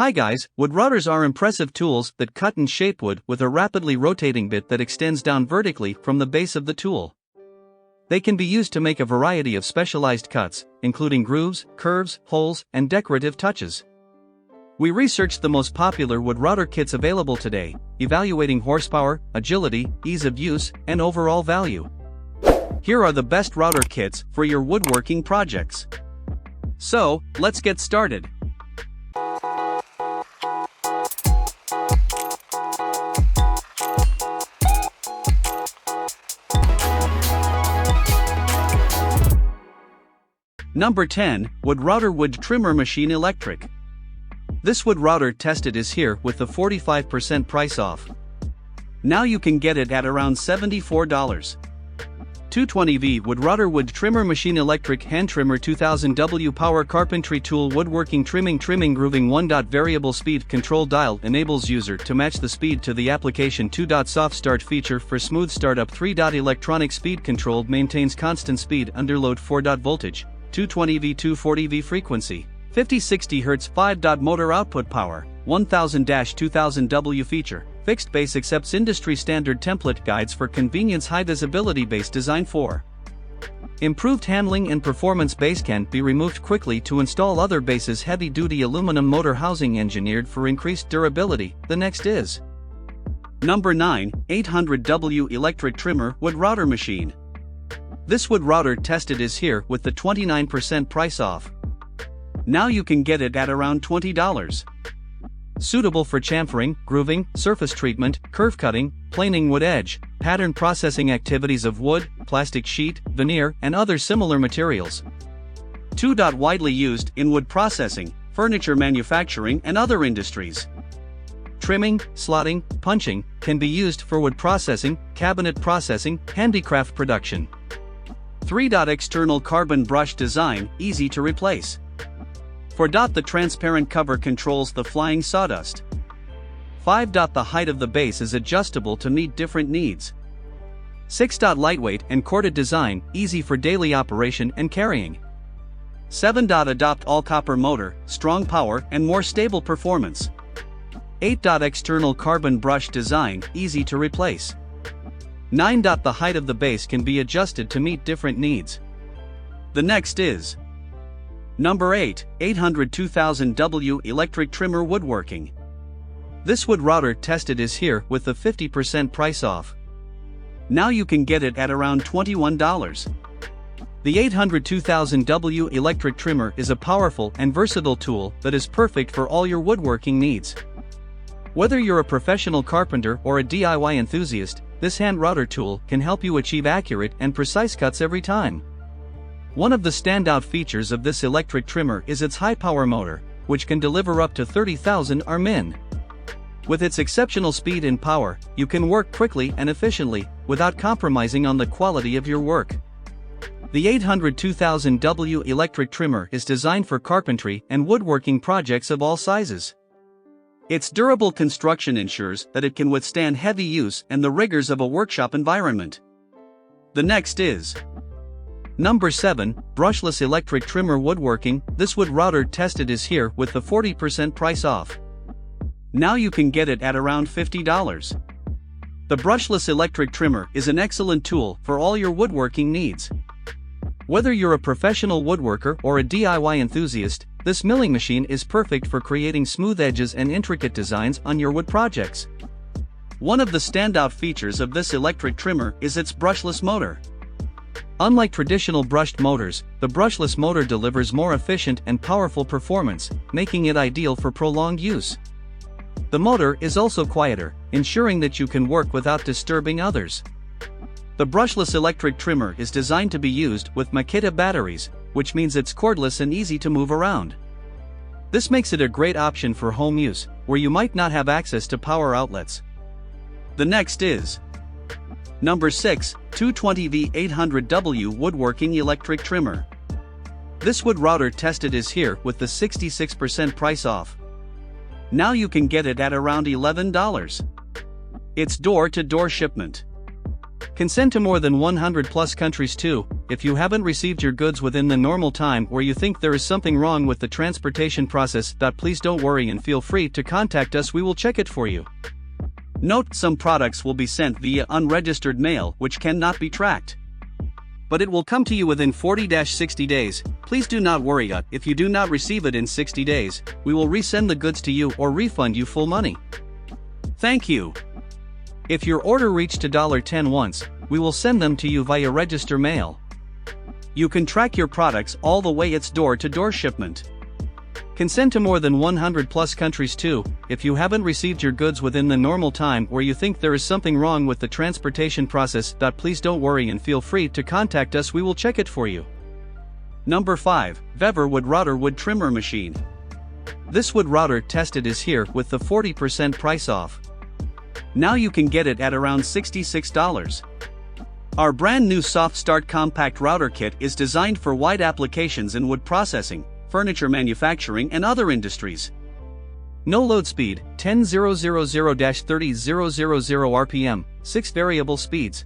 Hi guys, wood routers are impressive tools that cut and shape wood with a rapidly rotating bit that extends down vertically from the base of the tool. They can be used to make a variety of specialized cuts, including grooves, curves, holes, and decorative touches. We researched the most popular wood router kits available today, evaluating horsepower, agility, ease of use, and overall value. Here are the best router kits for your woodworking projects. So, let's get started. Number 10, Wood Router Wood Trimmer Machine Electric. This wood router tested is here with the 45% price off. Now you can get it at around $74. 220V Wood Router Wood Trimmer Machine Electric Hand Trimmer 2000W Power Carpentry Tool Woodworking Trimming Grooving 1. Variable Speed Control Dial enables user to match the speed to the application. 2. Soft Start Feature for smooth startup. 3. Electronic Speed Control maintains constant speed under load. 4. Voltage 220V 240V frequency 50-60 Hz 5. Motor output power 1000-2000W feature fixed base accepts industry standard template guides for convenience. High visibility base design. 4. Improved handling and performance base can be removed quickly to install other bases. Heavy duty aluminum motor housing engineered for increased durability. The next is Number 9, 800W Electric Trimmer Wood Router Machine. This wood router tested is here with the 29% price off. Now you can get it at around $20. Suitable for chamfering, grooving, surface treatment, curve cutting, planing wood edge, pattern processing activities of wood, plastic sheet, veneer, and other similar materials. 2. Widely used in wood processing, furniture manufacturing, and other industries. Trimming, slotting, punching can be used for wood processing, cabinet processing, handicraft production. 3. External carbon brush design, easy to replace. 4. The transparent cover controls the flying sawdust. 5. The height of the base is adjustable to meet different needs. 6. Lightweight and corded design, easy for daily operation and carrying. 7. Adopt all copper motor, strong power and more stable performance. 8. External carbon brush design, easy to replace. 9. The height of the base can be adjusted to meet different needs. The next is Number 8, 800-2000W Electric Trimmer Woodworking. This wood router tested is here with the 50% price off. Now you can get it at around $21. The 800-2000W Electric Trimmer is a powerful and versatile tool that is perfect for all your woodworking needs. Whether you're a professional carpenter or a DIY enthusiast, this hand router tool can help you achieve accurate and precise cuts every time. One of the standout features of this electric trimmer is its high-power motor, which can deliver up to 30,000 RMIN. With its exceptional speed and power, you can work quickly and efficiently, without compromising on the quality of your work. The 800-2000W electric trimmer is designed for carpentry and woodworking projects of all sizes. Its durable construction ensures that it can withstand heavy use and the rigors of a workshop environment. The next is Number 7, Brushless Electric Trimmer Woodworking. This wood router tested is here with the 40% price off. Now you can get it at around $50. The brushless electric trimmer is an excellent tool for all your woodworking needs. Whether you're a professional woodworker or a DIY enthusiast, this milling machine is perfect for creating smooth edges and intricate designs on your wood projects. One of the standout features of this electric trimmer is its brushless motor. Unlike traditional brushed motors, the brushless motor delivers more efficient and powerful performance, making it ideal for prolonged use. The motor is also quieter, ensuring that you can work without disturbing others. The brushless electric trimmer is designed to be used with Makita batteries, which means it's cordless and easy to move around. This makes it a great option for home use, where you might not have access to power outlets. The next is Number 6, 220V 800W Woodworking Electric Trimmer. This wood router tested is here with the 66% price off. Now you can get it at around $11. It's door-to-door shipment. Can send to more than 100 plus countries too. if you haven't received your goods within the normal time or you think there is something wrong with the transportation process, please don't worry and feel free to contact us, we will check it for you. Note, some products will be sent via unregistered mail which cannot be tracked, but it will come to you within 40-60 days. Please do not worry, if you do not receive it in 60 days, we will resend the goods to you or refund you full money. Thank you. If your order reached $10 once, we will send them to you via register mail. You can track your products all the way, it's door-to-door shipment. Can send to more than 100+ countries too. If you haven't received your goods within the normal time or you think there is something wrong with the transportation process, please don't worry and feel free to contact us, we will check it for you. Number 5. VEVOR Wood Router Wood Trimmer Machine. This wood router tested is here with the 40% price off. Now you can get it at around $66. Our brand new Soft Start Compact Router Kit is designed for wide applications in wood processing, furniture manufacturing and other industries. No load speed, 10.000-30.000 RPM, 6 variable speeds.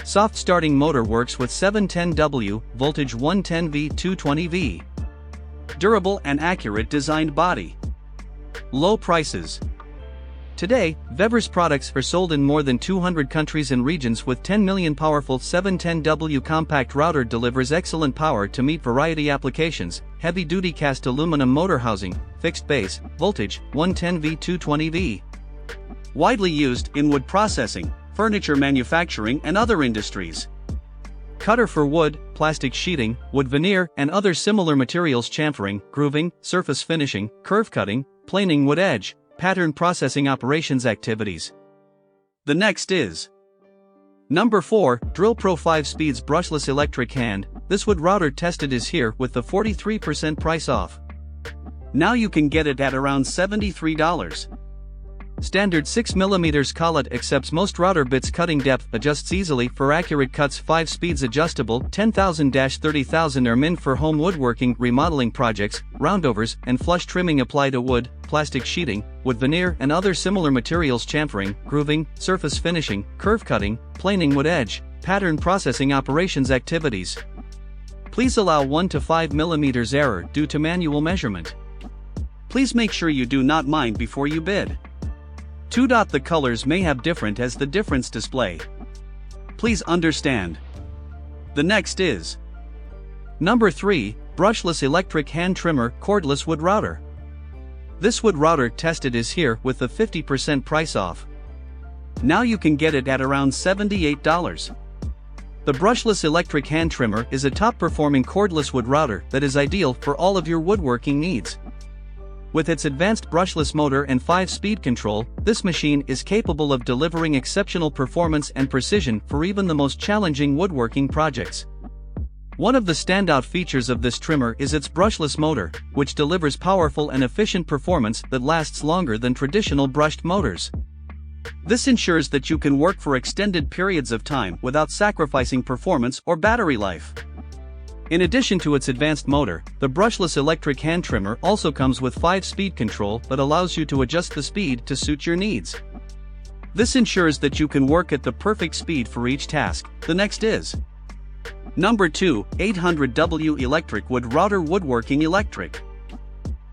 Soft starting motor works with 710W, voltage 110V 220V. Durable and accurate designed body. Low prices. Today, VEVOR's products are sold in more than 200 countries and regions with 10 million powerful 710W compact router delivers excellent power to meet variety applications, heavy-duty cast aluminum motor housing, fixed base, voltage, 110V 220V. Widely used in wood processing, furniture manufacturing and other industries. Cutter for wood, plastic sheeting, wood veneer and other similar materials, chamfering, grooving, surface finishing, curve cutting, planing wood edge, pattern processing operations activities. The next is Number 4, Drillpro 5 Speeds Brushless Electric Hand. This wood router tested is here with the 43% price off. Now you can get it at around $73. Standard 6mm collet accepts most router bits, cutting depth adjusts easily for accurate cuts, 5 speeds adjustable, 10,000-30,000 are meant for home woodworking, remodeling projects, roundovers and flush trimming. Apply to wood, plastic sheeting, wood veneer and other similar materials, chamfering, grooving, surface finishing, curve cutting, planing wood edge, pattern processing operations activities. Please allow 1 to 5 mm error due to manual measurement. Please make sure you do not mind before you bid. 2. The colors may have different as the difference display. Please understand. The next is Number 3, Brushless Electric Hand Trimmer Cordless Wood Router. This wood router tested is here with the 50% price off. Now you can get it at around $78. The Brushless Electric Hand Trimmer is a top-performing cordless wood router that is ideal for all of your woodworking needs. With its advanced brushless motor and 5-speed control, this machine is capable of delivering exceptional performance and precision for even the most challenging woodworking projects. One of the standout features of this trimmer is its brushless motor, which delivers powerful and efficient performance that lasts longer than traditional brushed motors. This ensures that you can work for extended periods of time without sacrificing performance or battery life. In addition to its advanced motor, the brushless electric hand trimmer also comes with 5-speed control that allows you to adjust the speed to suit your needs. This ensures that you can work at the perfect speed for each task. The next is Number 2, 800W Electric Wood Router Woodworking Electric.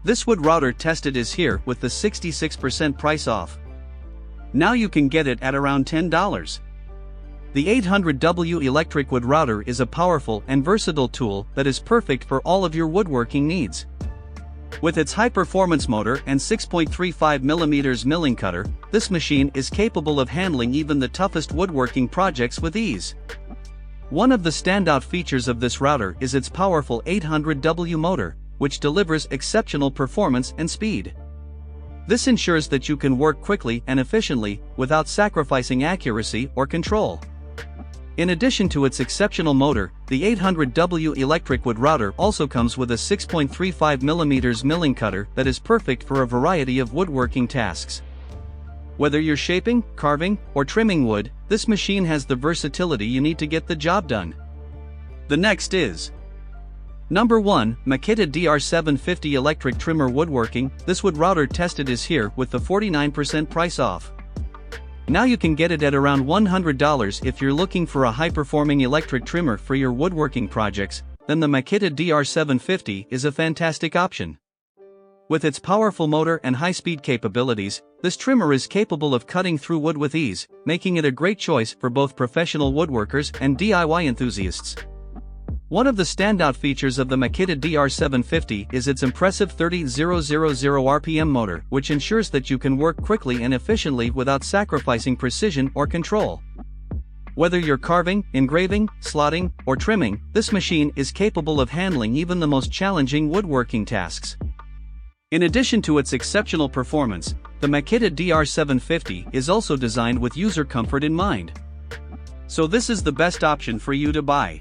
This wood router tested is here with the 66% price off. Now you can get it at around $10. The 800W Electric Wood Router is a powerful and versatile tool that is perfect for all of your woodworking needs. With its high-performance motor and 6.35mm milling cutter, this machine is capable of handling even the toughest woodworking projects with ease. One of the standout features of this router is its powerful 800W motor, which delivers exceptional performance and speed. This ensures that you can work quickly and efficiently without sacrificing accuracy or control. In addition to its exceptional motor, the 800W Electric Wood Router also comes with a 6.35mm milling cutter that is perfect for a variety of woodworking tasks. Whether you're shaping, carving, or trimming wood, this machine has the versatility you need to get the job done. The next is Number 1, Makita DR750 Electric Trimmer Woodworking. This wood router tested is here with the 49% price off. Now you can get it at around $100 if you're looking for a high-performing electric trimmer for your woodworking projects, then the Makita DR750 is a fantastic option. With its powerful motor and high-speed capabilities, this trimmer is capable of cutting through wood with ease, making it a great choice for both professional woodworkers and DIY enthusiasts. One of the standout features of the Makita DR750 is its impressive 30,000 RPM motor, which ensures that you can work quickly and efficiently without sacrificing precision or control. Whether you're carving, engraving, slotting, or trimming, this machine is capable of handling even the most challenging woodworking tasks. In addition to its exceptional performance, the Makita DR750 is also designed with user comfort in mind. So this is the best option for you to buy.